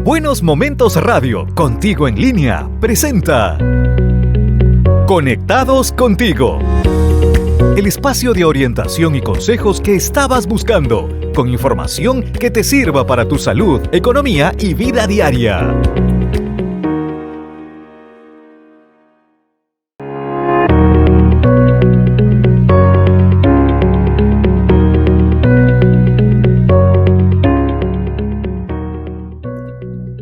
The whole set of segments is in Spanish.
Buenos Momentos Radio, contigo en línea, presenta Conectados Contigo. El espacio de orientación y consejos que estabas buscando, con información que te sirva para tu salud, economía y vida diaria.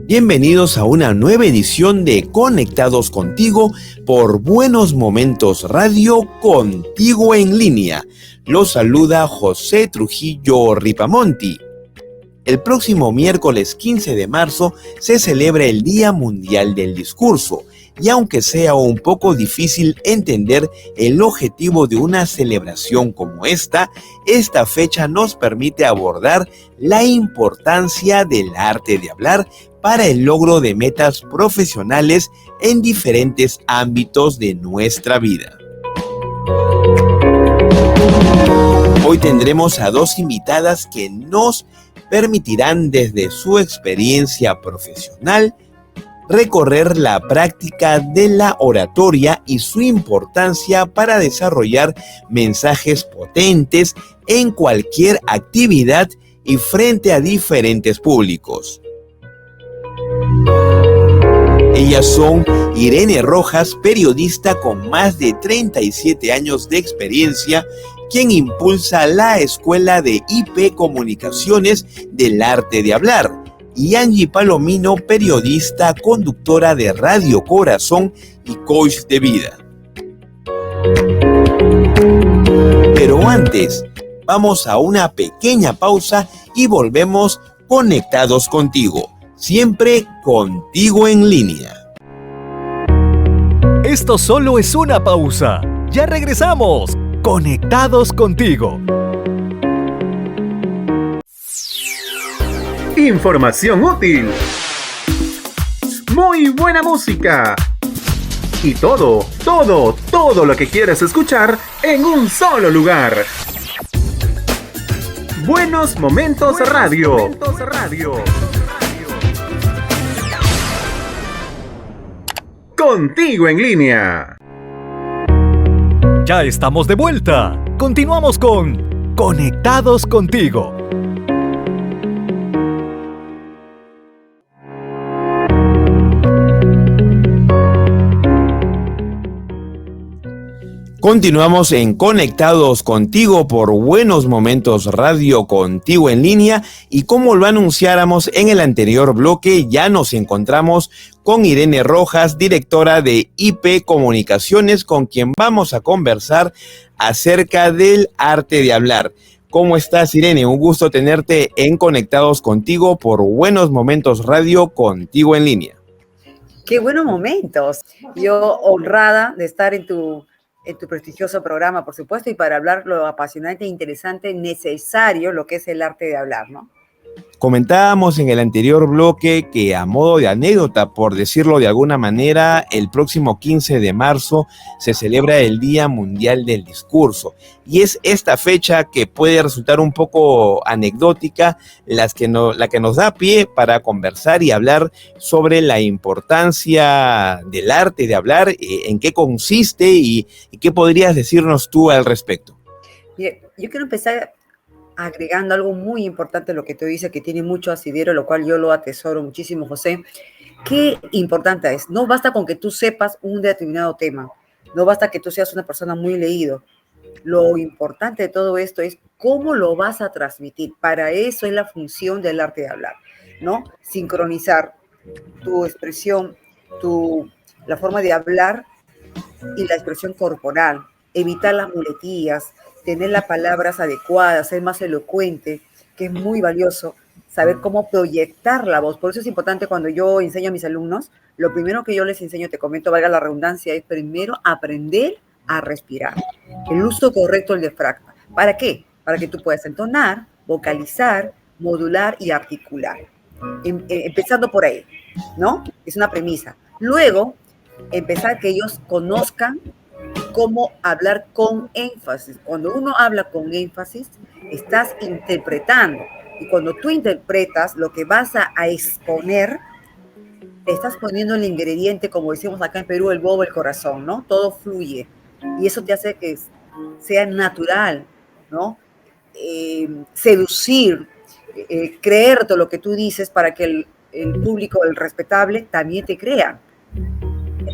Bienvenidos a una nueva edición de Conectados Contigo por Buenos Momentos Radio, contigo en línea. Los saluda José Trujillo Ripamonti. El próximo miércoles 15 de marzo se celebra el Día Mundial del Discurso, y aunque sea un poco difícil entender el objetivo de una celebración como esta fecha nos permite abordar la importancia del arte de hablar para el logro de metas profesionales en diferentes ámbitos de nuestra vida. Hoy tendremos a dos invitadas que nos permitirán desde su experiencia profesional recorrer la práctica de la oratoria y su importancia para desarrollar mensajes potentes en cualquier actividad y frente a diferentes públicos. Ellas son Irene Rojas, periodista con más de 37 años de experiencia, quien impulsa la Escuela de IP Comunicaciones del Arte de Hablar, y Angie Palomino, periodista, conductora de Radio Corazón y coach de vida. Pero antes, vamos a una pequeña pausa y volvemos conectados contigo. Siempre contigo en línea. Esto solo es una pausa. Ya regresamos. Conectados contigo. Información útil. Muy buena música. Y todo lo que quieres escuchar en un solo lugar. Buenos Momentos Radio. Contigo en línea. Ya estamos de vuelta. Continuamos con Conectados Contigo. Continuamos en Conectados Contigo por Buenos Momentos Radio, contigo en línea, y como lo anunciáramos en el anterior bloque, ya nos encontramos con Irene Rojas, directora de IP Comunicaciones, con quien vamos a conversar acerca del arte de hablar. ¿Cómo estás, Irene? Un gusto tenerte en Conectados Contigo por Buenos Momentos Radio, contigo en línea. ¡Qué buenos momentos! Yo honrada de estar en tu prestigioso programa, por supuesto, y para hablar lo apasionante, interesante, necesario, lo que es el arte de hablar, ¿no? Comentábamos en el anterior bloque que, a modo de anécdota, por decirlo de alguna manera, el próximo 15 de marzo se celebra el Día Mundial del Discurso. Y es esta fecha que puede resultar un poco anecdótica, la que nos da pie para conversar y hablar sobre la importancia del arte de hablar, en qué consiste y qué podrías decirnos tú al respecto. Bien, yo quiero empezar agregando algo muy importante a lo que tú dices, que tiene mucho asidero, lo cual yo lo atesoro muchísimo, José. Qué importante es. No basta con que tú sepas un determinado tema. No basta que tú seas una persona muy leído. Lo importante de todo esto es cómo lo vas a transmitir. Para eso es la función del arte de hablar, ¿no? Sincronizar tu expresión, la forma de hablar y la expresión corporal. Evitar las muletillas, tener las palabras adecuadas, ser más elocuente, que es muy valioso, saber cómo proyectar la voz. Por eso es importante cuando yo enseño a mis alumnos, lo primero que yo les enseño, te comento, valga la redundancia, es primero aprender a respirar. El uso correcto del diafragma. ¿Para qué? Para que tú puedas entonar, vocalizar, modular y articular. Empezando por ahí, ¿no? Es una premisa. Luego, empezar que ellos conozcan cómo hablar con énfasis. Cuando uno habla con énfasis, estás interpretando. Y cuando tú interpretas, lo que vas a exponer le estás poniendo el ingrediente, como decimos acá en Perú, el bobo, el corazón, ¿no? Todo fluye. Y eso te hace que sea natural, ¿no? Seducir, creer todo lo que tú dices para que el público, el respetable, también te crea.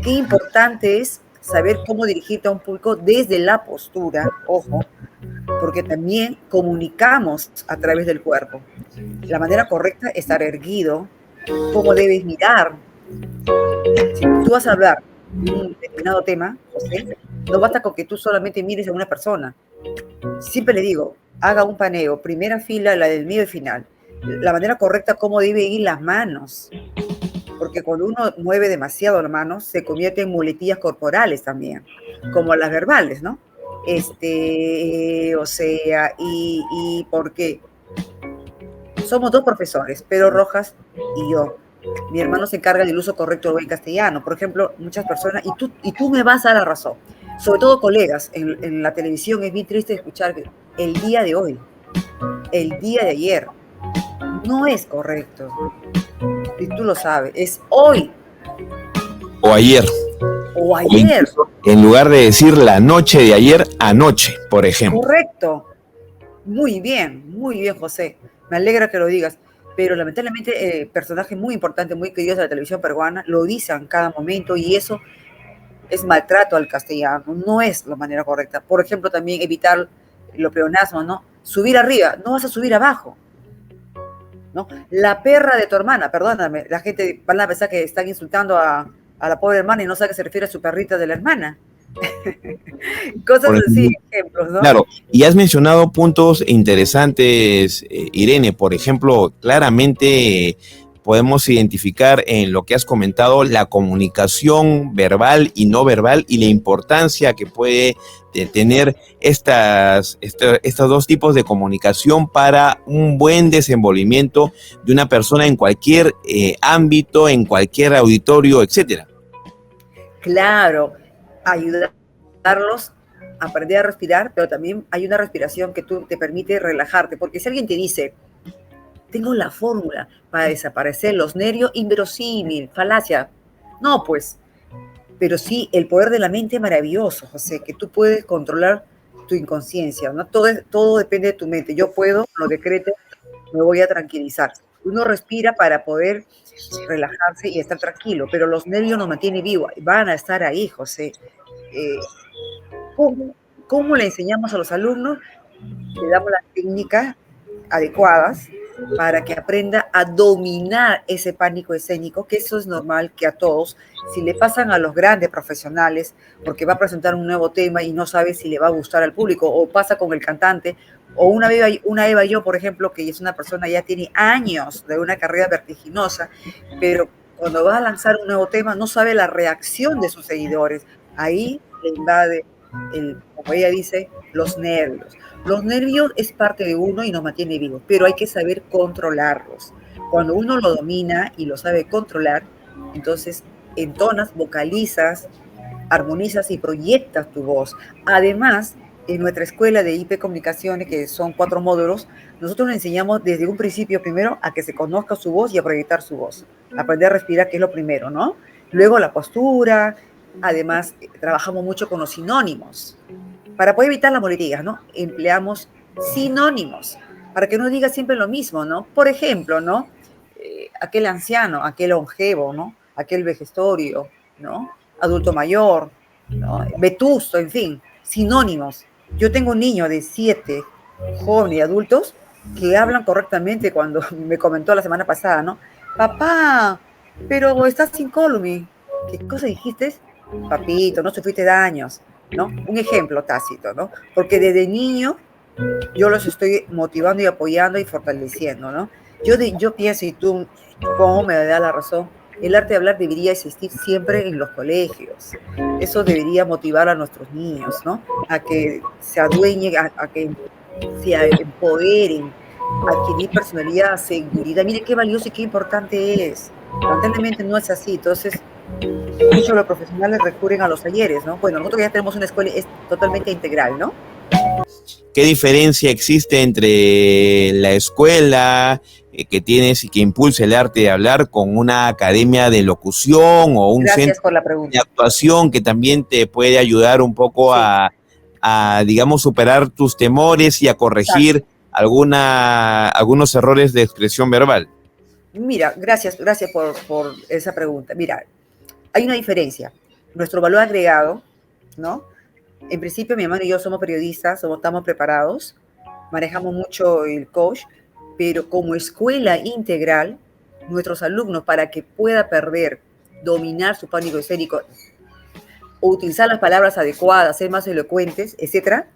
Qué importante es saber cómo dirigirte a un público desde la postura, ojo, porque también comunicamos a través del cuerpo. La manera correcta es estar erguido, cómo debes mirar. Si tú vas a hablar de un determinado tema, José, no basta con que tú solamente mires a una persona. Siempre le digo, haga un paneo, primera fila, la del medio y final. La manera correcta, cómo deben ir las manos. Porque cuando uno mueve demasiado las manos, se convierte en muletillas corporales también, como las verbales, ¿no? O sea, y porque somos dos profesores, Pedro Rojas y yo. Mi hermano se encarga del uso correcto del buen castellano. Por ejemplo, muchas personas, y tú me vas a dar la razón, sobre todo colegas, en la televisión es bien triste escuchar que el día de hoy, el día de ayer, no es correcto. Y tú lo sabes, es hoy. O ayer. O ayer. En lugar de decir la noche de ayer, anoche, por ejemplo. Correcto. Muy bien, José. Me alegra que lo digas. Pero lamentablemente personajes muy importantes, muy queridos de la televisión peruana, lo dicen cada momento y eso es maltrato al castellano. No es la manera correcta. Por ejemplo, también evitar los pleonasmos, ¿no? Subir arriba, no vas a subir abajo. ¿No? La perra de tu hermana, perdóname, la gente van a pensar que están insultando a la pobre hermana y no sabe que se refiere a su perrita de la hermana. Cosas así, ejemplos, ¿no? Claro, y has mencionado puntos interesantes, Irene. Por ejemplo, claramente podemos identificar en lo que has comentado la comunicación verbal y no verbal y la importancia que puede tener estos dos tipos de comunicación para un buen desenvolvimiento de una persona en cualquier ámbito, en cualquier auditorio, etcétera. Claro, ayudarlos a aprender a respirar, pero también hay una respiración que te permite relajarte, porque si alguien te dice, tengo la fórmula para desaparecer los nervios, inverosímil, falacia, no pues, pero sí el poder de la mente maravilloso, José, que tú puedes controlar tu inconsciencia, ¿no? Todo depende de tu mente. Yo puedo, lo decreto, me voy a tranquilizar. Uno respira para poder relajarse y estar tranquilo, pero los nervios nos mantienen vivos, van a estar ahí, José. ¿Cómo le enseñamos a los alumnos? Le damos las técnicas adecuadas para que aprenda a dominar ese pánico escénico, que eso es normal que a todos, si le pasan a los grandes profesionales, porque va a presentar un nuevo tema y no sabe si le va a gustar al público, o pasa con el cantante, o una Eva yo, por ejemplo, que es una persona ya tiene años de una carrera vertiginosa, pero cuando va a lanzar un nuevo tema no sabe la reacción de sus seguidores. Ahí le invade, como ella dice, los nervios. Los nervios es parte de uno y nos mantiene vivos, pero hay que saber controlarlos. Cuando uno lo domina y lo sabe controlar, entonces entonas, vocalizas, armonizas y proyectas tu voz. Además, en nuestra escuela de IP Comunicaciones, que son 4 módulos, nosotros le enseñamos desde un principio primero a que se conozca su voz y a proyectar su voz. Aprender a respirar, que es lo primero, ¿no? Luego la postura. Además, trabajamos mucho con los sinónimos. Para poder evitar las muletillas, ¿no? Empleamos sinónimos, para que no diga siempre lo mismo, ¿no? Por ejemplo, ¿no? Aquel anciano, aquel longevo, ¿no? Aquel vejestorio, ¿no? Adulto mayor, ¿no? Vetusto, en fin, sinónimos. Yo tengo un niño de 7, jóvenes y adultos, que hablan correctamente cuando me comentó la semana pasada, ¿no? Papá, pero estás incólume. ¿Qué cosa dijiste? Papito, no sufriste daños, ¿no? Un ejemplo tácito, ¿no? Porque desde niño yo los estoy motivando y apoyando y fortaleciendo, ¿no? Yo pienso, y tú supongo me da la razón, el arte de hablar debería existir siempre en los colegios. Eso debería motivar a nuestros niños, ¿no? A que se adueñen, a que se empoderen, a adquirir personalidad, seguridad. Mire qué valioso y qué importante es. Lamentablemente no es así, entonces muchos de los profesionales recurren a los talleres, ¿no? Bueno, nosotros ya tenemos una escuela es totalmente integral, ¿no? ¿Qué diferencia existe entre la escuela que tienes y que impulsa el arte de hablar con una academia de locución o un Gracias centro por la de pregunta. actuación que también te puede ayudar un poco Sí, digamos, superar tus temores y a exacto. corregir algunos errores de expresión verbal? Mira, gracias por esa pregunta. Mira, hay una diferencia. Nuestro valor agregado, ¿no? En principio, mi hermano y yo somos periodistas, estamos preparados, manejamos mucho el coach, pero como escuela integral, nuestros alumnos, para que pueda dominar su pánico escénico, o utilizar las palabras adecuadas, ser más elocuentes, etcétera,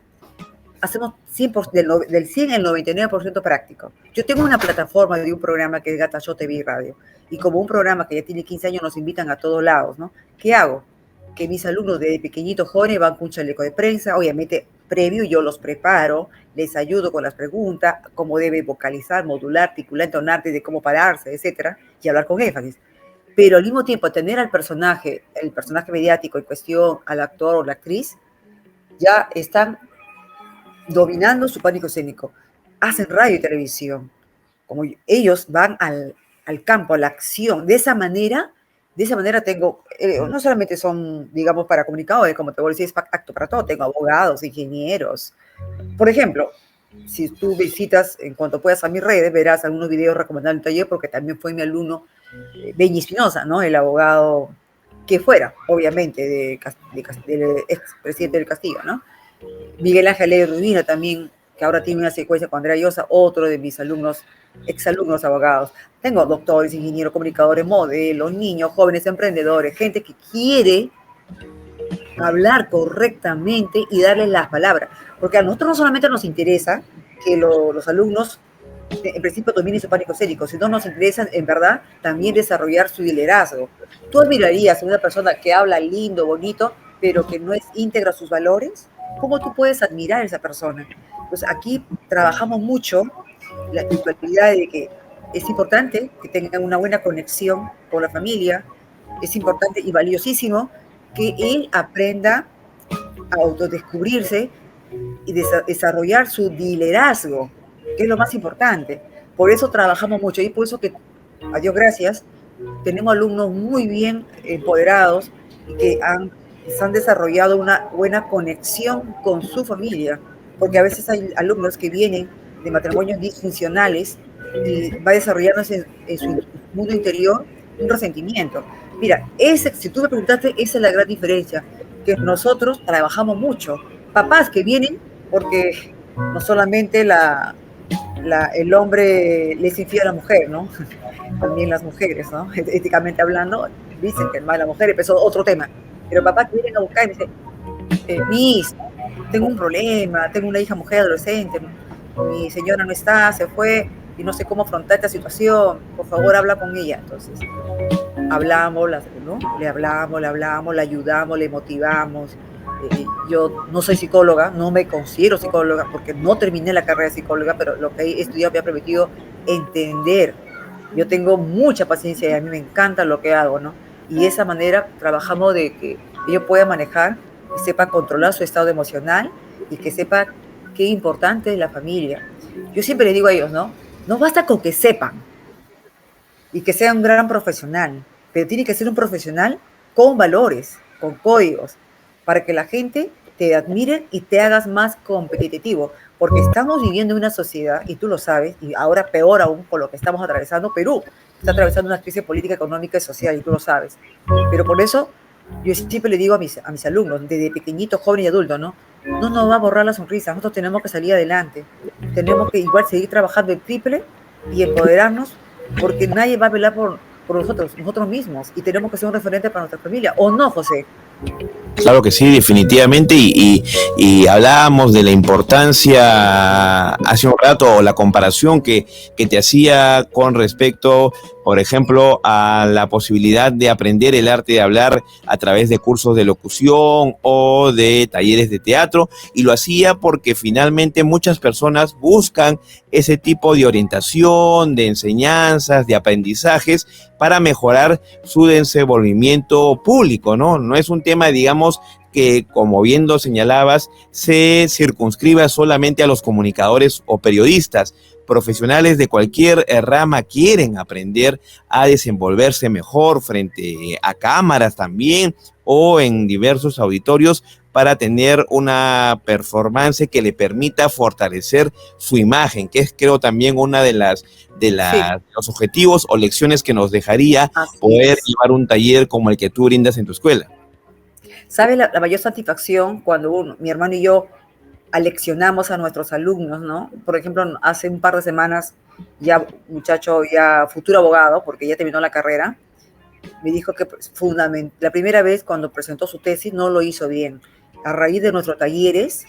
hacemos 100%, del 100 al 99% práctico. Yo tengo una plataforma de un programa que es Gata Show TV y Radio, y como un programa que ya tiene 15 años nos invitan a todos lados, ¿no? ¿Qué hago? Que mis alumnos de pequeñitos jóvenes van con un chaleco de prensa, obviamente previo yo los preparo, les ayudo con las preguntas, cómo debe vocalizar, modular, articular, entonar, de cómo pararse, etcétera, y hablar con énfasis. Pero al mismo tiempo tener al personaje, el personaje mediático en cuestión, al actor o la actriz, ya están dominando su pánico escénico. Hacen radio y televisión. Como ellos van al campo, a la acción. De esa manera tengo, no solamente son, digamos, para comunicadores, como te voy a decir, es acto para todo. Tengo abogados, ingenieros. Por ejemplo, si tú visitas en cuanto puedas a mis redes, verás algunos videos recomendando el taller, porque también fue mi alumno Benny Espinosa, ¿no? El abogado que fuera, obviamente, del expresidente del Castillo, ¿no? Miguel Ángel Rubina también, que ahora tiene una secuencia con Andrea Llosa, otro de mis alumnos, exalumnos abogados. Tengo doctores, ingenieros, comunicadores, modelos, niños, jóvenes emprendedores, gente que quiere hablar correctamente y darles las palabras. Porque a nosotros no solamente nos interesa que los alumnos, en principio, dominen su pánico escénico, sino nos interesa, en verdad, también desarrollar su liderazgo. Tú admirarías a una persona que habla lindo, bonito, pero que no es íntegra a sus valores. ¿Cómo tú puedes admirar a esa persona? Pues aquí trabajamos mucho la espiritualidad de que es importante que tengan una buena conexión con la familia, es importante y valiosísimo que él aprenda a autodescubrirse y desarrollar su liderazgo, que es lo más importante. Por eso trabajamos mucho y por eso que, a Dios gracias, tenemos alumnos muy bien empoderados y que se han desarrollado una buena conexión con su familia, porque a veces hay alumnos que vienen de matrimonios disfuncionales y va desarrollándose en su mundo interior un resentimiento. Mira, si tú me preguntaste, esa es la gran diferencia, que nosotros trabajamos mucho. Papás que vienen porque no solamente el hombre le es infiel a la mujer, ¿no? También las mujeres, ¿no? Éticamente hablando, dicen que es mala mujer, empezó otro tema. Pero papás que vienen a buscar y me dicen, Miss, tengo un problema, tengo una hija mujer adolescente, mi señora no está, se fue y no sé cómo afrontar esta situación, por favor habla con ella. Entonces, hablamos, ¿no? Le hablamos, la ayudamos, le motivamos. Yo no soy psicóloga, no me considero psicóloga porque no terminé la carrera de psicóloga, pero lo que he estudiado me ha permitido entender. Yo tengo mucha paciencia y a mí me encanta lo que hago, ¿no? Y de esa manera trabajamos de que ellos puedan manejar, que sepan controlar su estado emocional y que sepan qué importante es la familia. Yo siempre les digo a ellos, ¿no? No basta con que sepan y que sea un gran profesional, pero tiene que ser un profesional con valores, con códigos, para que la gente te admire y te hagas más competitivo, porque estamos viviendo en una sociedad, y tú lo sabes, y ahora peor aún por lo que estamos atravesando. Perú está atravesando una crisis política, económica y social, y tú lo sabes. Pero por eso yo siempre le digo a mis alumnos, desde pequeñitos, jóvenes y adultos, ¿no? No nos va a borrar la sonrisa, nosotros tenemos que salir adelante, tenemos que igual seguir trabajando el triple y empoderarnos, porque nadie va a velar por nosotros mismos, y tenemos que ser un referente para nuestra familia, ¿o no, José? Claro que sí, definitivamente, y hablábamos de la importancia hace un rato, o la comparación que te hacía con respecto, por ejemplo, a la posibilidad de aprender el arte de hablar a través de cursos de locución o de talleres de teatro, y lo hacía porque finalmente muchas personas buscan ese tipo de orientación, de enseñanzas, de aprendizajes para mejorar su desenvolvimiento público, ¿no? No es un tema, digamos, que, como bien lo señalabas, se circunscriba solamente a los comunicadores o periodistas. Profesionales de cualquier rama quieren aprender a desenvolverse mejor frente a cámaras también o en diversos auditorios para tener una performance que le permita fortalecer su imagen, que es, creo, también una de los objetivos o lecciones que nos dejaría poder llevar un taller como el que tú brindas en tu escuela. ¿Sabe la mayor satisfacción cuando mi hermano y yo aleccionamos a nuestros alumnos, ¿no? Por ejemplo, hace un par de semanas, ya muchacho, ya futuro abogado, porque ya terminó la carrera, me dijo que la primera vez cuando presentó su tesis no lo hizo bien. A raíz de nuestros talleres,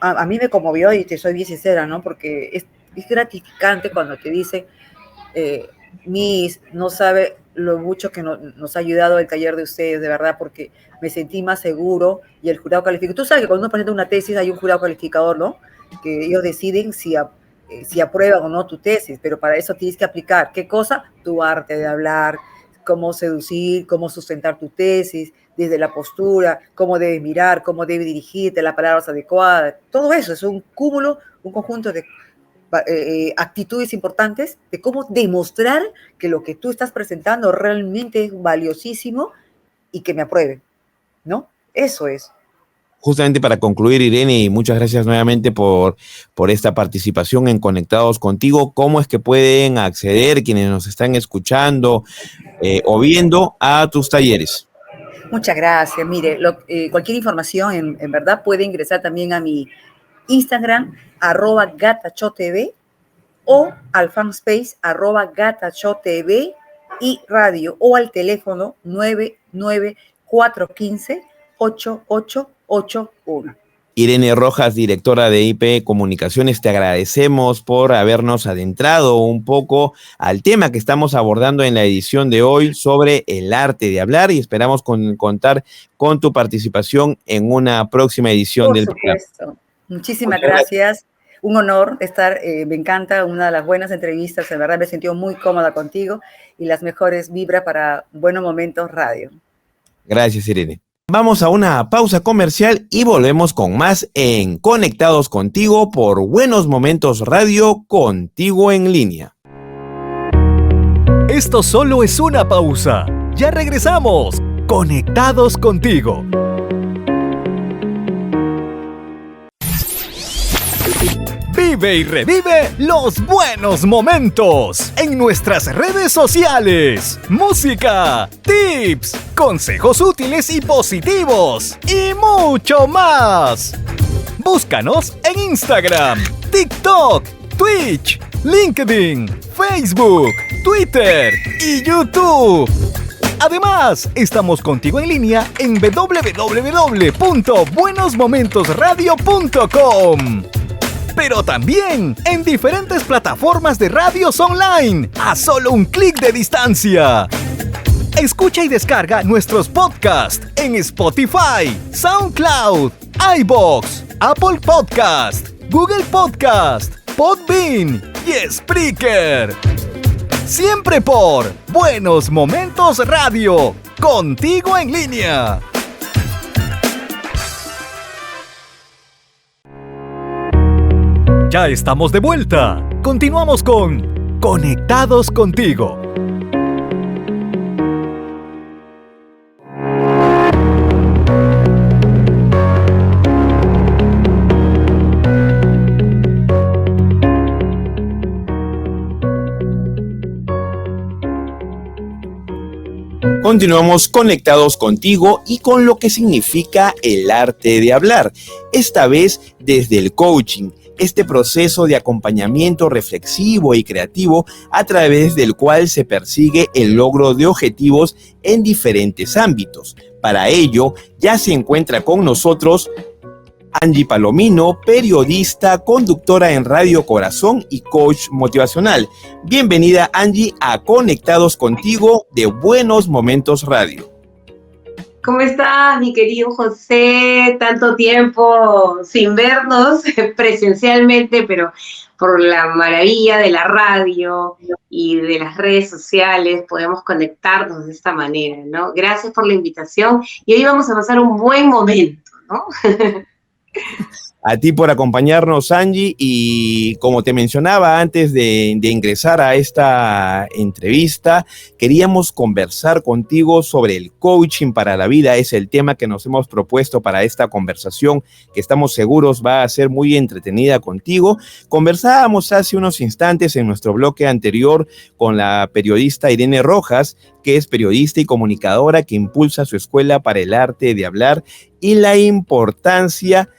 a mí me conmovió, y te soy bien sincera, ¿no? Porque es gratificante cuando te dice, Miss, no sabe lo mucho que nos ha ayudado el taller de ustedes, de verdad, porque me sentí más seguro y el jurado calificador. Tú sabes que cuando uno presenta una tesis hay un jurado calificador, ¿no? Que ellos deciden si aprueban o no tu tesis, pero para eso tienes que aplicar, ¿qué cosa? Tu arte de hablar, cómo seducir, cómo sustentar tu tesis, desde la postura, cómo debes mirar, cómo debes dirigirte, las palabras adecuadas. Todo eso es un cúmulo, un conjunto de actitudes importantes de cómo demostrar que lo que tú estás presentando realmente es valiosísimo y que me aprueben, ¿no? Eso es. Justamente para concluir, Irene, y muchas gracias nuevamente por esta participación en Conectados Contigo, ¿cómo es que pueden acceder quienes nos están escuchando o viendo a tus talleres? Muchas gracias. Mire, cualquier información, en verdad, puede ingresar también a mi Instagram, @gatachotv, o al fanspace, @gatachotv y radio, o al teléfono 99415-8881. Irene Rojas, directora de IP Comunicaciones, te agradecemos por habernos adentrado un poco al tema que estamos abordando en la edición de hoy sobre el arte de hablar, y esperamos contar con tu participación en una próxima edición del programa. Por supuesto. Muchísimas gracias. Un honor estar, me encanta, una de las buenas entrevistas, de verdad me he sentido muy cómoda contigo, y las mejores vibras para Buenos Momentos Radio. Gracias, Irene. Vamos a una pausa comercial y volvemos con más en Conectados Contigo por Buenos Momentos Radio, contigo en línea. Esto solo es una pausa. Ya regresamos. Conectados Contigo. Vive y revive los buenos momentos en nuestras redes sociales. Música, tips, consejos útiles y positivos y mucho más. Búscanos en Instagram, TikTok, Twitch, LinkedIn, Facebook, Twitter y YouTube. Además, estamos contigo en línea en www.buenosmomentosradio.com. Pero también en diferentes plataformas de radios online, a solo un clic de distancia. Escucha y descarga nuestros podcasts en Spotify, SoundCloud, iVoox, Apple Podcast, Google Podcast, Podbean y Spreaker. Siempre por Buenos Momentos Radio, contigo en línea. Ya estamos de vuelta. Continuamos con Conectados Contigo. Continuamos conectados contigo y con lo que significa el arte de hablar, esta vez desde el coaching, este proceso de acompañamiento reflexivo y creativo a través del cual se persigue el logro de objetivos en diferentes ámbitos. Para ello, ya se encuentra con nosotros Angie Palomino, periodista, conductora en Radio Corazón y coach motivacional. Bienvenida, Angie, a Conectados Contigo de Buenos Momentos Radio. ¿Cómo estás, mi querido José? Tanto tiempo sin vernos presencialmente, pero por la maravilla de la radio y de las redes sociales podemos conectarnos de esta manera, ¿no? Gracias por la invitación y hoy vamos a pasar un buen momento, ¿no? A ti por acompañarnos, Angie, y como te mencionaba antes de ingresar a esta entrevista, queríamos conversar contigo sobre el coaching para la vida. Es el tema que nos hemos propuesto para esta conversación, que estamos seguros va a ser muy entretenida contigo. Conversábamos hace unos instantes en nuestro bloque anterior con la periodista Irene Rojas, que es periodista y comunicadora que impulsa su escuela para el arte de hablar y la importancia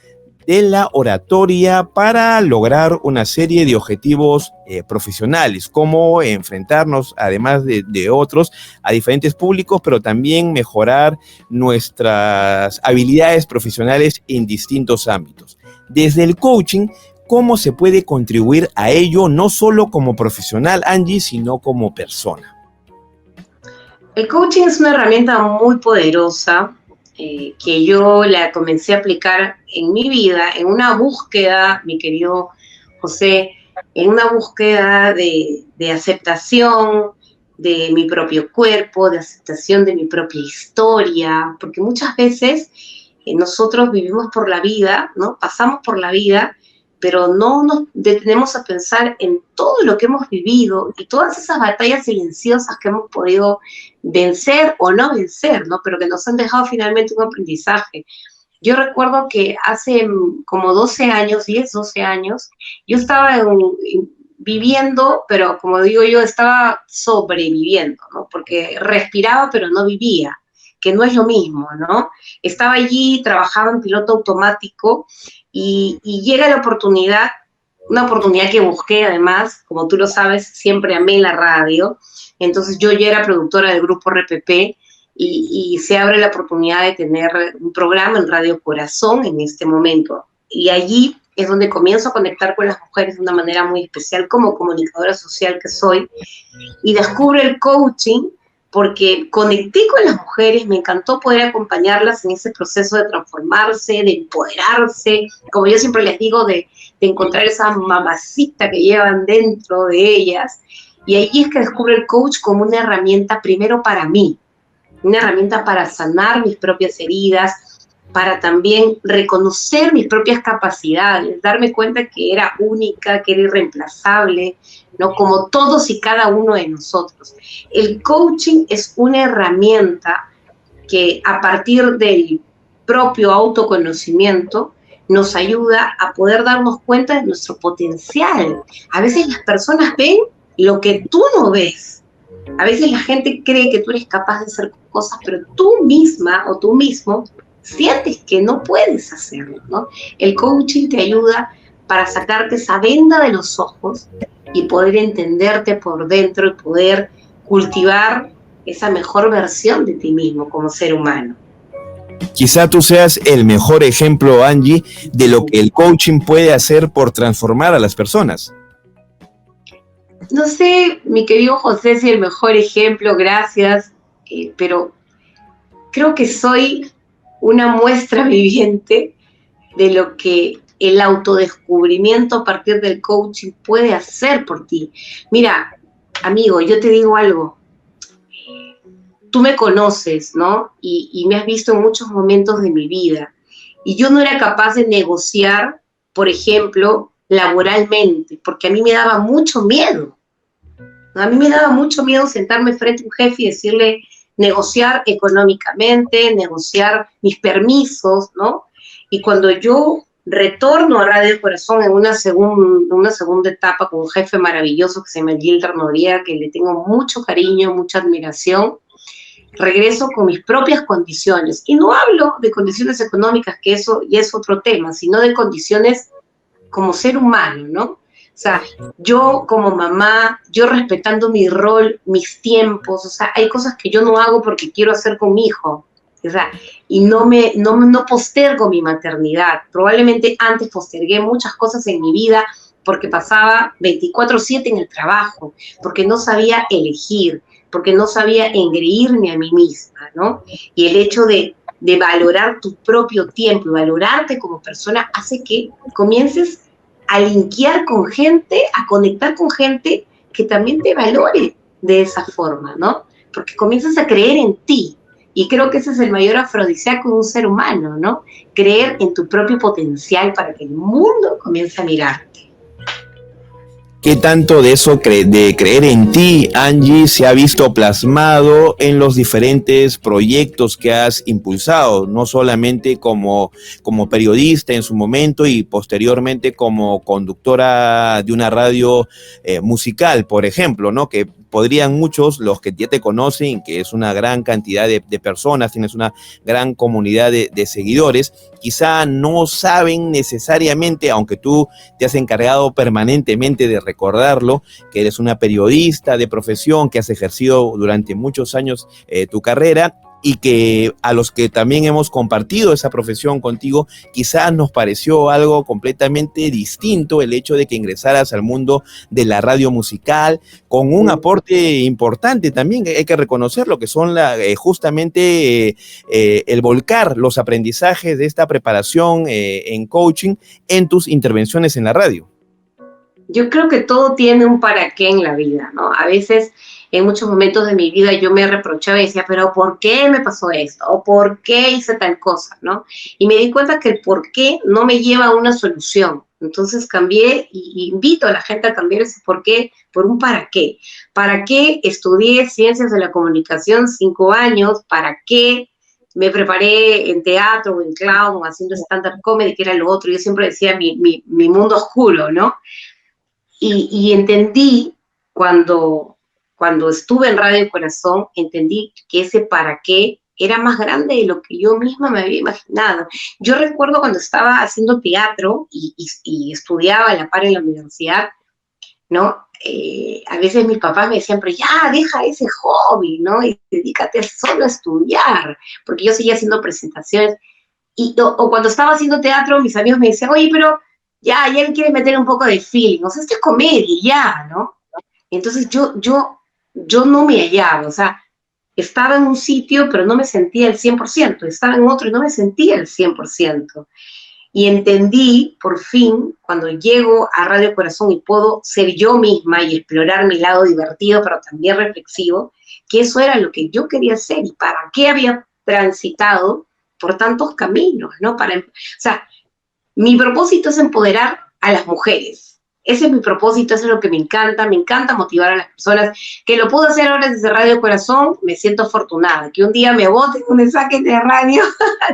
de la oratoria para lograr una serie de objetivos profesionales, como enfrentarnos, además de otros, a diferentes públicos, pero también mejorar nuestras habilidades profesionales en distintos ámbitos. Desde el coaching, ¿cómo se puede contribuir a ello, no solo como profesional, Angie, sino como persona? El coaching es una herramienta muy poderosa que yo la comencé a aplicar en mi vida, en una búsqueda, mi querido José, en una búsqueda de aceptación de mi propio cuerpo, de aceptación de mi propia historia, porque muchas veces nosotros vivimos por la vida, ¿no? Pasamos por la vida, pero no nos detenemos a pensar en todo lo que hemos vivido y todas esas batallas silenciosas que hemos podido vencer o no vencer, ¿no? Pero que nos han dejado finalmente un aprendizaje. Yo recuerdo que hace como 12 años, 10, 12 años, yo estaba viviendo, pero como digo yo, estaba sobreviviendo, ¿no? Porque respiraba, pero no vivía, que no es lo mismo, ¿no? Estaba allí, trabajaba en piloto automático y llega la oportunidad, una oportunidad que busqué además, como tú lo sabes, siempre amé la radio, entonces yo ya era productora del grupo RPP y se abre la oportunidad de tener un programa en Radio Corazón en este momento. Y allí es donde comienzo a conectar con las mujeres de una manera muy especial como comunicadora social que soy y descubro el coaching porque conecté con las mujeres, me encantó poder acompañarlas en ese proceso de transformarse, de empoderarse, como yo siempre les digo, de encontrar esa mamacita que llevan dentro de ellas. Y ahí es que descubro el coach como una herramienta primero para mí, una herramienta para sanar mis propias heridas, para también reconocer mis propias capacidades, darme cuenta que era única, que era irreemplazable, ¿no? Como todos y cada uno de nosotros. El coaching es una herramienta que a partir del propio autoconocimiento nos ayuda a poder darnos cuenta de nuestro potencial. A veces las personas ven lo que tú no ves. A veces la gente cree que tú eres capaz de hacer cosas, pero tú misma o tú mismo sientes que no puedes hacerlo, ¿no? El coaching te ayuda para sacarte esa venda de los ojos y poder entenderte por dentro y poder cultivar esa mejor versión de ti mismo como ser humano. Quizá tú seas el mejor ejemplo, Angie, de lo que el coaching puede hacer por transformar a las personas. No sé, mi querido José, si el mejor ejemplo, gracias, pero creo que soy una muestra viviente de lo que el autodescubrimiento a partir del coaching puede hacer por ti. Mira, amigo, yo te digo algo. Tú me conoces, ¿no? Y me has visto en muchos momentos de mi vida. Y yo no era capaz de negociar, por ejemplo, laboralmente, porque a mí me daba mucho miedo. A mí me daba mucho miedo sentarme frente a un jefe y decirle, negociar económicamente, negociar mis permisos, ¿no? Y cuando yo retorno a Radio Corazón en una segunda etapa con un jefe maravilloso que se llama Gilder Noriega, que le tengo mucho cariño, mucha admiración, regreso con mis propias condiciones. Y no hablo de condiciones económicas, que eso ya es otro tema, sino de condiciones como ser humano, ¿no? O sea, yo como mamá, yo respetando mi rol, mis tiempos, o sea, hay cosas que yo no hago porque quiero hacer con mi hijo, o sea, y no postergo mi maternidad. Probablemente antes postergué muchas cosas en mi vida porque pasaba 24/7 en el trabajo, porque no sabía elegir, porque no sabía engreírme a mí misma, ¿no? Y el hecho de valorar tu propio tiempo y valorarte como persona hace que comiences a linkear con gente, a conectar con gente que también te valore de esa forma, ¿no? Porque comienzas a creer en ti. Y creo que ese es el mayor afrodisíaco de un ser humano, ¿no? Creer en tu propio potencial para que el mundo comience a mirarte. ¿Qué tanto de eso de creer en ti, Angie, se ha visto plasmado en los diferentes proyectos que has impulsado? No solamente como periodista en su momento y posteriormente como conductora de una radio musical, por ejemplo, ¿no? Que podrían muchos, los que ya te conocen, que es una gran cantidad de personas, tienes una gran comunidad de seguidores, quizá no saben necesariamente, aunque tú te has encargado permanentemente de recordarlo, que eres una periodista de profesión, que has ejercido durante muchos años tu carrera, y que a los que también hemos compartido esa profesión contigo, quizás nos pareció algo completamente distinto el hecho de que ingresaras al mundo de la radio musical, con un aporte importante también, hay que reconocerlo, que son justamente el volcar los aprendizajes de esta preparación en coaching en tus intervenciones en la radio. Yo creo que todo tiene un para qué en la vida, ¿no? A veces, en muchos momentos de mi vida, yo me reprochaba y decía, pero ¿por qué me pasó esto? ¿O por qué hice tal cosa? ¿No? Y me di cuenta que el por qué no me lleva a una solución. Entonces cambié y invito a la gente a cambiar ese por qué por un para qué. ¿Para qué estudié Ciencias de la Comunicación 5 años? ¿Para qué me preparé en teatro o en clown o haciendo stand-up comedy, que era lo otro? Yo siempre decía mi mundo oscuro, ¿no? Y entendí cuando estuve en Radio Corazón, entendí que ese para qué era más grande de lo que yo misma me había imaginado. Yo recuerdo cuando estaba haciendo teatro y estudiaba a la par en la universidad, ¿no? A veces mis papás me decían, pero ya, deja ese hobby, ¿no? Y dedícate solo a estudiar, porque yo seguía haciendo presentaciones. O cuando estaba haciendo teatro, mis amigos me decían, oye, pero ya él quiere meter un poco de feeling, o sea, esto es comedia, ya, ¿no? Entonces yo no me hallaba, o sea, estaba en un sitio, pero no me sentía el 100%, estaba en otro y no me sentía el 100%. Y entendí, por fin, cuando llego a Radio Corazón y puedo ser yo misma y explorar mi lado divertido, pero también reflexivo, que eso era lo que yo quería hacer y para qué había transitado por tantos caminos, ¿no? O sea, mi propósito es empoderar a las mujeres. Ese es mi propósito, eso es lo que me encanta motivar a las personas. Que lo puedo hacer ahora desde Radio Corazón, me siento afortunada. Que un día me voten o me saquen de radio,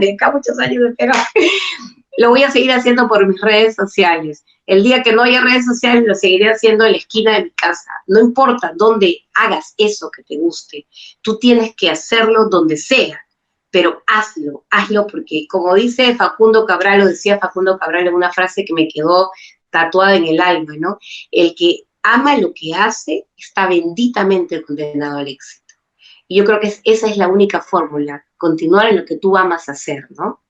de acá muchos años espero, lo voy a seguir haciendo por mis redes sociales. El día que no haya redes sociales, lo seguiré haciendo en la esquina de mi casa. No importa dónde hagas eso que te guste, tú tienes que hacerlo donde sea. Pero hazlo, porque como dice Facundo Cabral, lo decía Facundo Cabral en una frase que me quedó tatuada en el alma, ¿no? El que ama lo que hace está benditamente condenado al éxito. Y yo creo que esa es la única fórmula, continuar en lo que tú amas hacer, ¿no?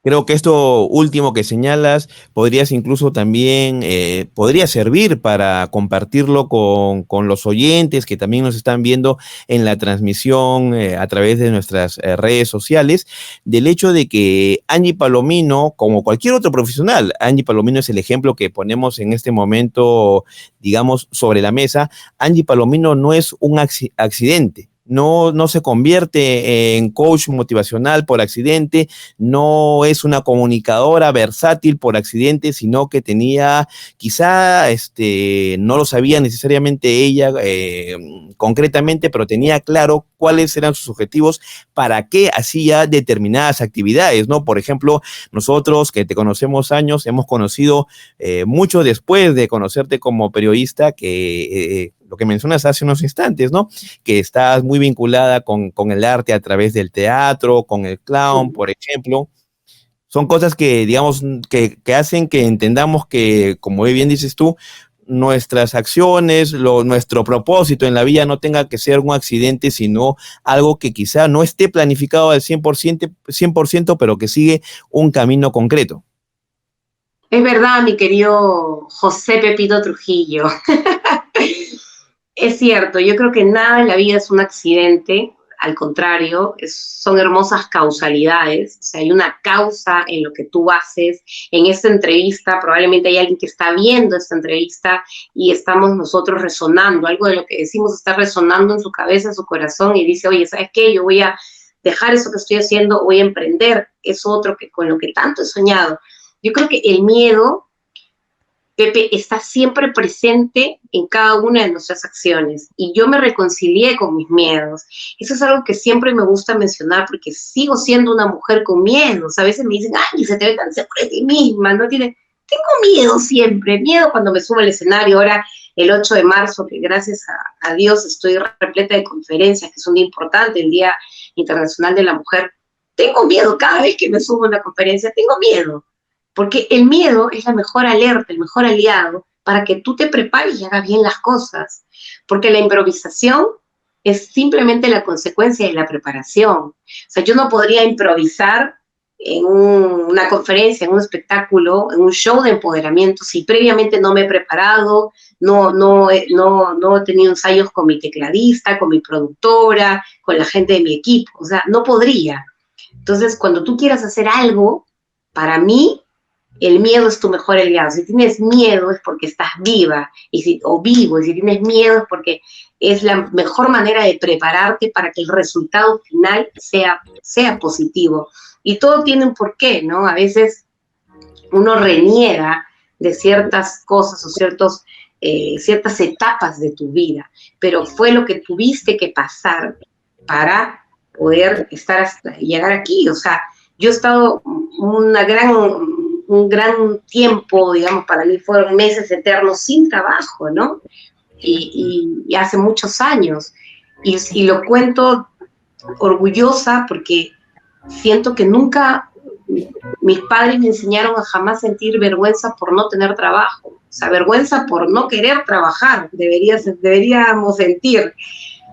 Creo que esto último que señalas podrías incluso también, podría servir para compartirlo con los oyentes que también nos están viendo en la transmisión a través de nuestras redes sociales, del hecho de que Angie Palomino, como cualquier otro profesional, Angie Palomino es el ejemplo que ponemos en este momento, digamos, sobre la mesa. Angie Palomino no es un accidente. No se convierte en coach motivacional por accidente, no es una comunicadora versátil por accidente, sino que tenía, quizá no lo sabía necesariamente ella concretamente, pero tenía claro cuáles eran sus objetivos, para qué hacía determinadas actividades, ¿no? Por ejemplo, nosotros que te conocemos años, hemos conocido mucho después de conocerte como periodista, que lo que mencionas hace unos instantes, ¿no? Que estás muy vinculada con el arte a través del teatro, con el clown, por ejemplo. Son cosas que, digamos, que hacen que entendamos que, como bien dices tú, nuestras acciones, nuestro propósito en la vida no tenga que ser un accidente, sino algo que quizá no esté planificado al 100%, pero que sigue un camino concreto. Es verdad, mi querido José Pepito Trujillo. Es cierto, yo creo que nada en la vida es un accidente. al contrario, son hermosas causalidades, o sea, hay una causa en lo que tú haces. En esta entrevista probablemente hay alguien que está viendo esta entrevista y estamos nosotros resonando, algo de lo que decimos está resonando en su cabeza, en su corazón, y dice, oye, ¿sabes qué? Yo voy a dejar eso que estoy haciendo, voy a emprender eso otro que con lo que tanto he soñado. Yo creo que el miedo, Pepe, está siempre presente en cada una de nuestras acciones, y yo me reconcilié con mis miedos. Eso es algo que siempre me gusta mencionar, porque sigo siendo una mujer con miedos. A veces me dicen, ay, se te ve tan segura de ti misma, ¿no? Tengo miedo siempre, miedo cuando me subo al escenario. Ahora, el 8 de marzo, que gracias a Dios estoy repleta de conferencias, que es un día importante, el Día Internacional de la Mujer. Tengo miedo cada vez que me subo a una conferencia, tengo miedo. Porque el miedo es la mejor alerta, el mejor aliado para que tú te prepares y hagas bien las cosas. Porque la improvisación es simplemente la consecuencia de la preparación. O sea, yo no podría improvisar en una conferencia, en un espectáculo, en un show de empoderamiento si previamente no me he preparado, no he tenido ensayos con mi tecladista, con mi productora, con la gente de mi equipo. O sea, no podría. Entonces, cuando tú quieras hacer algo, para mí, el miedo es tu mejor aliado. Si tienes miedo es porque estás viva o vivo, y si tienes miedo es porque es la mejor manera de prepararte para que el resultado final sea positivo. Y todo tiene un porqué, ¿no? A veces uno reniega de ciertas cosas o ciertas etapas de tu vida, pero fue lo que tuviste que pasar para poder llegar aquí. O sea, yo he estado un gran tiempo, digamos, para mí fueron meses eternos sin trabajo, ¿no? Y hace muchos años. Y lo cuento orgullosa porque siento que nunca mis padres me enseñaron a jamás sentir vergüenza por no tener trabajo. O sea, vergüenza por no querer trabajar, deberíamos sentir,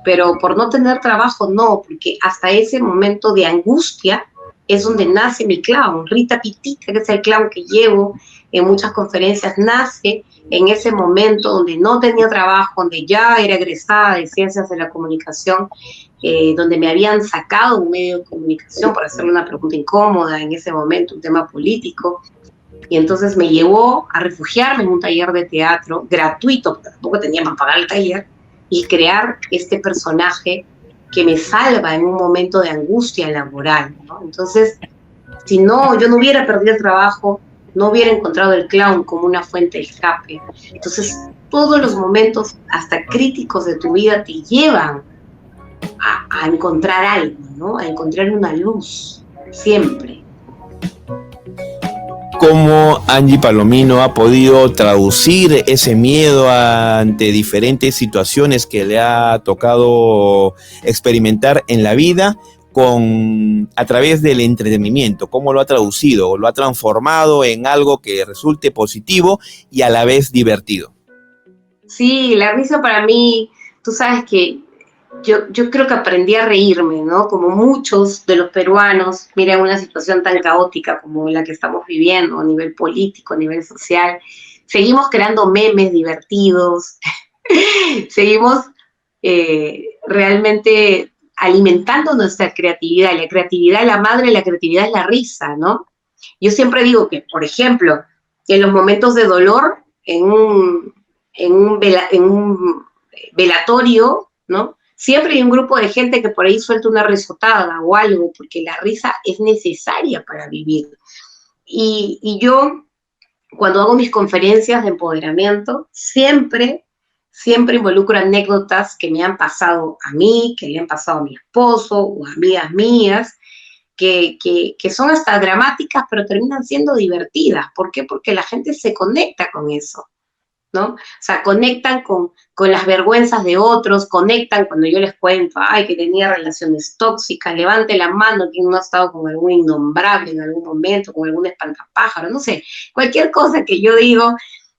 pero por no tener trabajo no, porque hasta ese momento de angustia es donde nace mi clown. Rita Pitita, que es el clown que llevo en muchas conferencias, nace en ese momento donde no tenía trabajo, donde ya era egresada de Ciencias de la Comunicación, donde me habían sacado un medio de comunicación por hacerle una pregunta incómoda en ese momento, un tema político, y entonces me llevó a refugiarme en un taller de teatro gratuito, porque tampoco tenía para pagar el taller, y crear este personaje que me salva en un momento de angustia laboral, ¿no? Entonces, si no, yo no hubiera perdido el trabajo, no hubiera encontrado el clown como una fuente de escape. Entonces, todos los momentos, hasta críticos de tu vida, te llevan a encontrar algo, ¿no? A encontrar una luz, siempre. ¿Cómo Angie Palomino ha podido traducir ese miedo ante diferentes situaciones que le ha tocado experimentar en la vida a través del entretenimiento? ¿Cómo lo ha traducido? ¿Lo ha transformado en algo que resulte positivo y a la vez divertido? Sí, la risa para mí, tú sabes que yo creo que aprendí a reírme, ¿no? Como muchos de los peruanos, mira, en una situación tan caótica como la que estamos viviendo a nivel político, a nivel social, seguimos creando memes divertidos, seguimos realmente alimentando nuestra creatividad. La creatividad es la madre, la creatividad es la risa, ¿no? Yo siempre digo que, por ejemplo, en los momentos de dolor, en un velatorio, ¿no? Siempre hay un grupo de gente que por ahí suelta una risotada o algo, porque la risa es necesaria para vivir. Y yo, cuando hago mis conferencias de empoderamiento, siempre involucro anécdotas que me han pasado a mí, que le han pasado a mi esposo o a amigas mías, que son hasta dramáticas, pero terminan siendo divertidas. ¿Por qué? Porque la gente se conecta con eso, ¿no? O sea, conectan con las vergüenzas de otros, conectan cuando yo les cuento, ay, que tenía relaciones tóxicas, levante la mano quien no ha estado con algún innombrable en algún momento, con algún espantapájaro, no sé, cualquier cosa que yo digo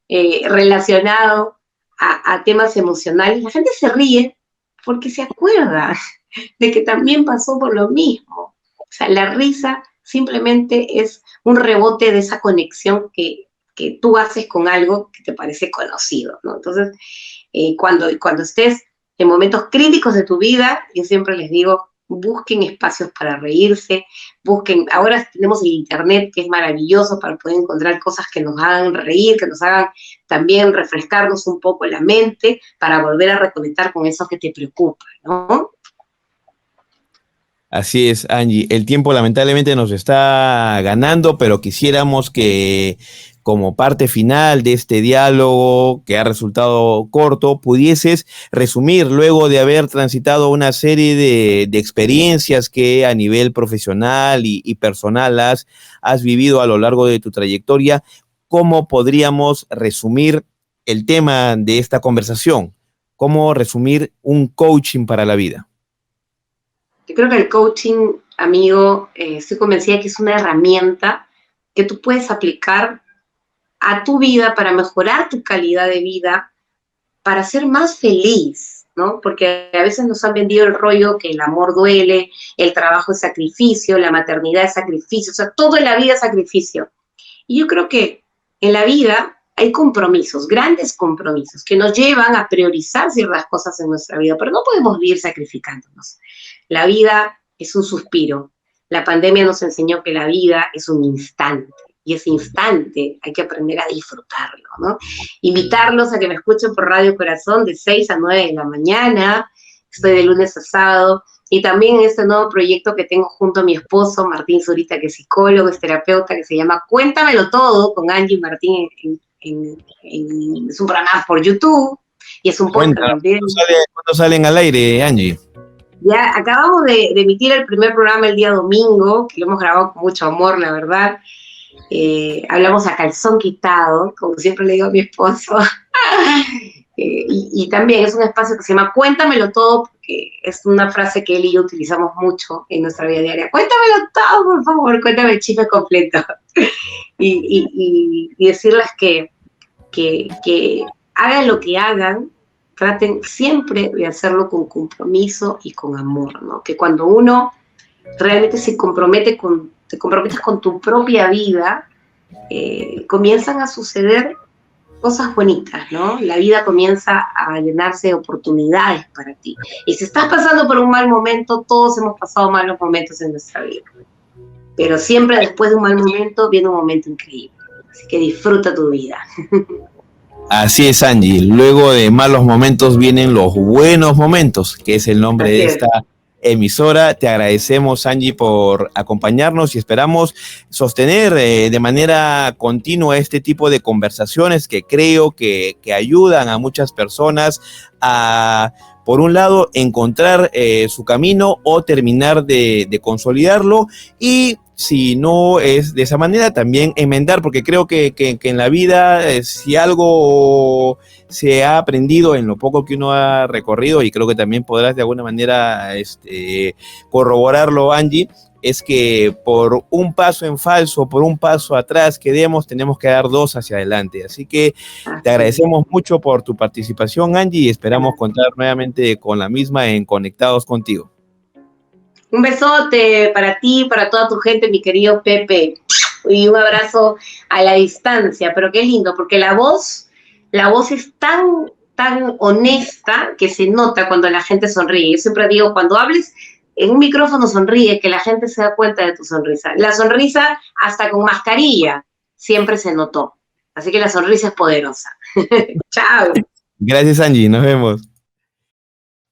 relacionado a temas emocionales, la gente se ríe porque se acuerda de que también pasó por lo mismo. O sea, la risa simplemente es un rebote de esa conexión que tú haces con algo que te parece conocido, ¿no? Entonces, cuando estés en momentos críticos de tu vida, yo siempre les digo, busquen espacios para reírse, busquen, ahora tenemos el internet que es maravilloso para poder encontrar cosas que nos hagan reír, que nos hagan también refrescarnos un poco la mente para volver a reconectar con eso que te preocupa, ¿no? Así es, Angie. El tiempo lamentablemente nos está ganando, pero quisiéramos que como parte final de este diálogo que ha resultado corto, pudieses resumir luego de haber transitado una serie de experiencias que a nivel profesional y personal has vivido a lo largo de tu trayectoria. ¿Cómo podríamos resumir el tema de esta conversación? ¿Cómo resumir un coaching para la vida? Yo creo que el coaching, amigo, estoy convencida que es una herramienta que tú puedes aplicar a tu vida para mejorar tu calidad de vida, para ser más feliz, ¿no? Porque a veces nos han vendido el rollo que el amor duele, el trabajo es sacrificio, la maternidad es sacrificio, o sea, todo en la vida es sacrificio. Y yo creo que en la vida hay compromisos, grandes compromisos, que nos llevan a priorizar ciertas cosas en nuestra vida, pero no podemos vivir sacrificándonos. La vida es un suspiro. La pandemia nos enseñó que la vida es un instante. Y ese instante hay que aprender a disfrutarlo, ¿no? Invitarlos a que me escuchen por Radio Corazón de 6 a 9 de la mañana. Estoy de lunes a sábado. Y también en este nuevo proyecto que tengo junto a mi esposo, Martín Zurita, que es psicólogo, es terapeuta, que se llama Cuéntamelo Todo, con Angie y Martín. Es un programa por YouTube y es un podcast también. ¿Cuándo salen al aire, Angie? Ya acabamos de emitir el primer programa el día domingo, que lo hemos grabado con mucho amor, la verdad. Hablamos a calzón quitado, como siempre le digo a mi esposo. Y también es un espacio que se llama Cuéntamelo Todo, porque es una frase que él y yo utilizamos mucho en nuestra vida diaria. Cuéntamelo todo, por favor, cuéntame el chisme completo. y decirles que hagan lo que hagan, traten siempre de hacerlo con compromiso y con amor, ¿no? Que cuando uno realmente te comprometes con tu propia vida, comienzan a suceder cosas bonitas, ¿no? La vida comienza a llenarse de oportunidades para ti. Y si estás pasando por un mal momento, todos hemos pasado malos momentos en nuestra vida. Pero siempre después de un mal momento viene un momento increíble. Así que disfruta tu vida. Así es, Angie. Luego de malos momentos vienen los buenos momentos, que es el nombre de esta emisora. Te agradecemos, Angie, por acompañarnos y esperamos sostener de manera continua este tipo de conversaciones que creo que ayudan a muchas personas a, por un lado, encontrar su camino o terminar de consolidarlo, y si no es de esa manera, también enmendar, porque creo que en la vida, si algo se ha aprendido en lo poco que uno ha recorrido, y creo que también podrás de alguna manera corroborarlo, Angie, es que por un paso en falso, por un paso atrás que demos, tenemos que dar dos hacia adelante. Así que te agradecemos mucho por tu participación, Angie, y esperamos contar nuevamente con la misma en Conectados Contigo. Un besote para ti, para toda tu gente, mi querido Pepe, y un abrazo a la distancia. Pero qué lindo, porque la voz es tan honesta que se nota cuando la gente sonríe. Yo siempre digo, cuando hables en un micrófono sonríe, que la gente se da cuenta de tu sonrisa. La sonrisa, hasta con mascarilla, siempre se notó. Así que la sonrisa es poderosa. Chao. Gracias, Angie. Nos vemos.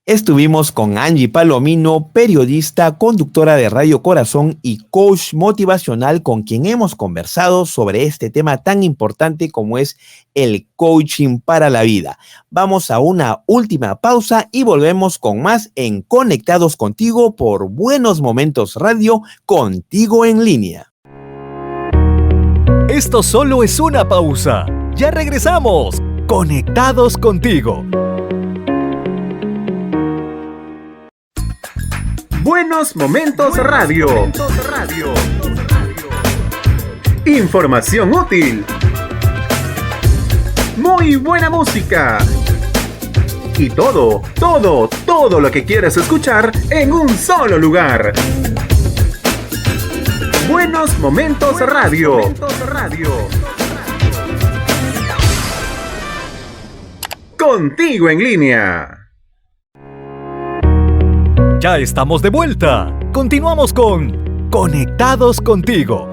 Estuvimos con Angie Palomino, periodista, conductora de Radio Corazón y coach motivacional, con quien hemos conversado sobre este tema tan importante como es el coaching para la vida. Vamos a una última pausa y volvemos con más en Conectados Contigo por Buenos Momentos Radio, contigo en línea. Esto solo es una pausa. Ya regresamos. Conectados Contigo. Buenos Momentos Radio. Información útil. Muy buena música. Y todo lo que quieres escuchar en un solo lugar. Buenos Momentos Radio. Contigo en línea. Ya estamos de vuelta. Continuamos con Conectados Contigo.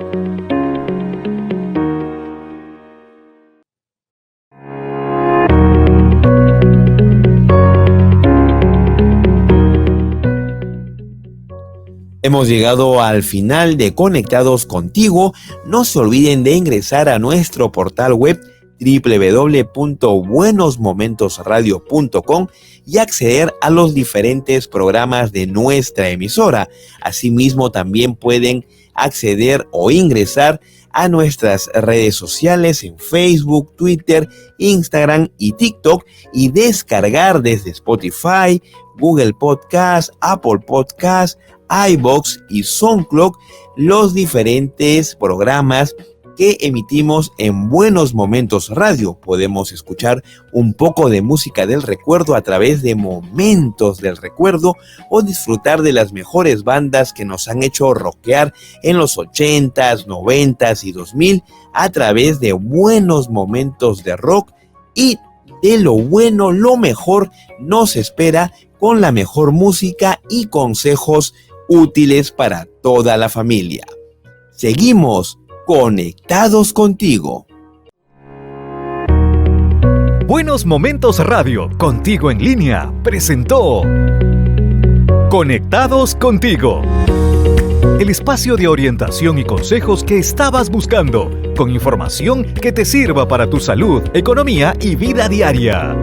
Hemos llegado al final de Conectados Contigo. No se olviden de ingresar a nuestro portal web www.buenosmomentosradio.com y acceder a los diferentes programas de nuestra emisora. Asimismo, también pueden acceder o ingresar a nuestras redes sociales en Facebook, Twitter, Instagram y TikTok y descargar desde Spotify, Google Podcast, Apple Podcast, iVoox y SoundCloud los diferentes programas que emitimos en Buenos Momentos Radio. Podemos escuchar un poco de música del recuerdo a través de Momentos del Recuerdo o disfrutar de las mejores bandas que nos han hecho rockear en los 80s, 90s y 2000 a través de Buenos Momentos de Rock. Y de lo bueno, lo mejor nos espera con la mejor música y consejos útiles para toda la familia. Seguimos conectados contigo. Buenos Momentos Radio, contigo en línea, presentó Conectados Contigo. El espacio de orientación y consejos que estabas buscando, con información que te sirva para tu salud, economía y vida diaria.